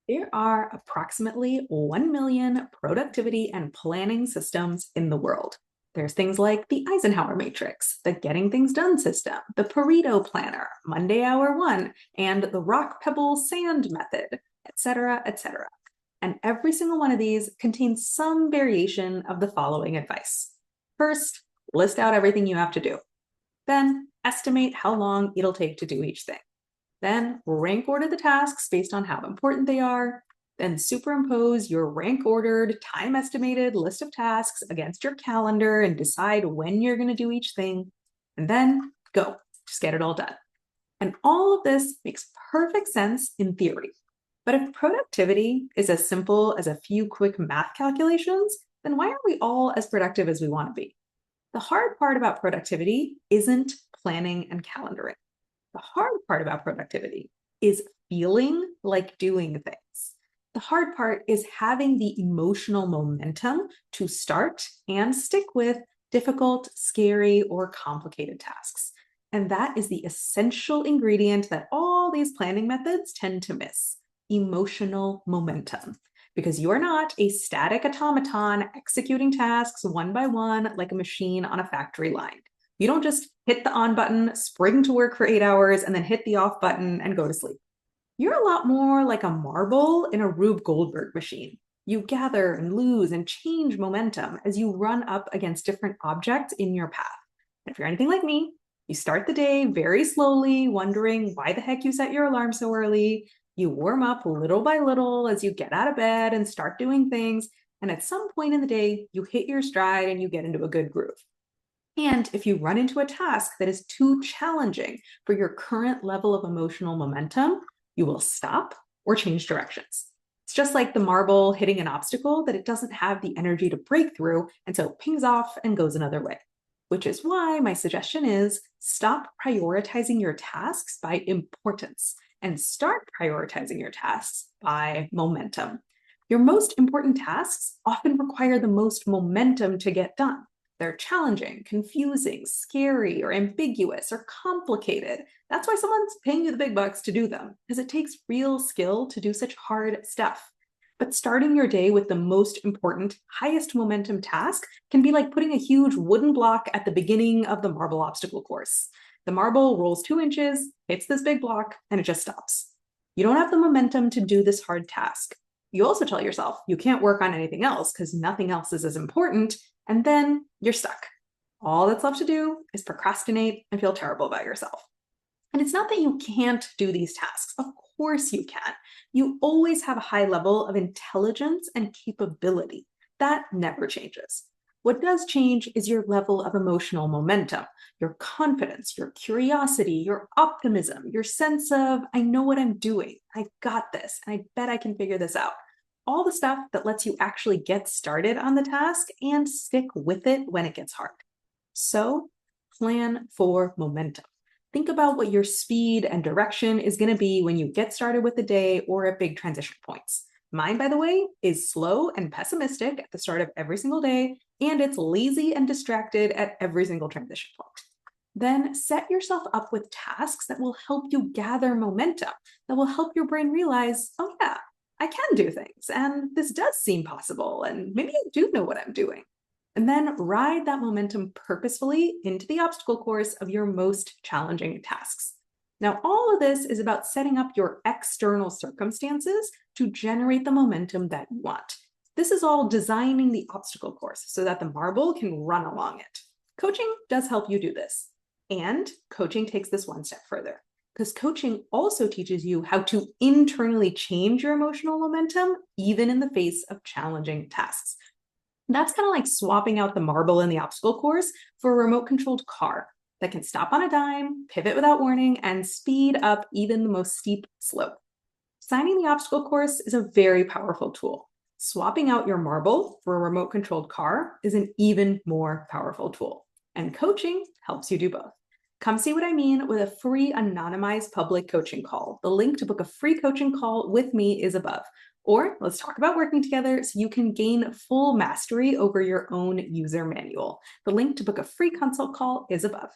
There are approximately 1 million productivity and planning systems in the world. There's things like the Eisenhower Matrix, the Getting Things Done system, the Pareto Planner, Monday Hour One, and the Rock Pebble Sand method, etc., etc. And every single one of these contains some variation of the following advice. First, list out everything you have to do. Then, estimate how long it'll take to do each thing. Then rank order the tasks based on how important they are. Then superimpose your rank ordered, time estimated list of tasks against your calendar and decide when you're going to do each thing. And then go, just get it all done. And all of this makes perfect sense in theory. But if productivity is as simple as a few quick math calculations, then why aren't we all as productive as we want to be? The hard part about productivity isn't planning and calendaring. The hard part about productivity is feeling like doing things. The hard part is having the emotional momentum to start and stick with difficult, scary, or complicated tasks. And that is the essential ingredient that all these planning methods tend to miss: emotional momentum. Because you are not a static automaton executing tasks one by one like a machine on a factory line. You don't just hit the on button, spring to work for 8 hours, and then hit the off button and go to sleep. You're a lot more like a marble in a Rube Goldberg machine. You gather and lose and change momentum as you run up against different objects in your path. And if you're anything like me, you start the day very slowly, wondering why the heck you set your alarm so early. You warm up little by little as you get out of bed and start doing things. And at some point in the day, you hit your stride and you get into a good groove. And if you run into a task that is too challenging for your current level of emotional momentum, you will stop or change directions. It's just like the marble hitting an obstacle that it doesn't have the energy to break through, and so it pings off and goes another way. Which is why my suggestion is stop prioritizing your tasks by importance and start prioritizing your tasks by momentum. Your most important tasks often require the most momentum to get done. They're challenging, confusing, scary, or ambiguous, or complicated. That's why someone's paying you the big bucks to do them, because it takes real skill to do such hard stuff. But starting your day with the most important, highest momentum task can be like putting a huge wooden block at the beginning of the marble obstacle course. The marble rolls 2 inches, hits this big block, and it just stops. You don't have the momentum to do this hard task. You also tell yourself you can't work on anything else because nothing else is as important, and then you're stuck. All that's left to do is procrastinate and feel terrible about yourself. And it's not that you can't do these tasks. Of course you can. You always have a high level of intelligence and capability. That never changes. What does change is your level of emotional momentum, your confidence, your curiosity, your optimism, your sense of, I know what I'm doing, I've got this, and I bet I can figure this out. All the stuff that lets you actually get started on the task and stick with it when it gets hard. So, plan for momentum. Think about what your speed and direction is going to be when you get started with the day or at big transition points. Mine, by the way, is slow and pessimistic at the start of every single day, and it's lazy and distracted at every single transition point. Then set yourself up with tasks that will help you gather momentum, that will help your brain realize, oh yeah, I can do things, and this does seem possible, and maybe I do know what I'm doing. And then ride that momentum purposefully into the obstacle course of your most challenging tasks. Now, all of this is about setting up your external circumstances to generate the momentum that you want. This is all designing the obstacle course so that the marble can run along it. Coaching does help you do this. And coaching takes this one step further, because coaching also teaches you how to internally change your emotional momentum, even in the face of challenging tasks. That's kind of like swapping out the marble in the obstacle course for a remote controlled car that can stop on a dime, pivot without warning, and speed up even the most steep slope. Designing the obstacle course is a very powerful tool. Swapping out your marble for a remote controlled car is an even more powerful tool. And coaching helps you do both. Come see what I mean with a free anonymized public coaching call. The link to book a free coaching call with me is above. Or let's talk about working together so you can gain full mastery over your own user manual. The link to book a free consult call is above.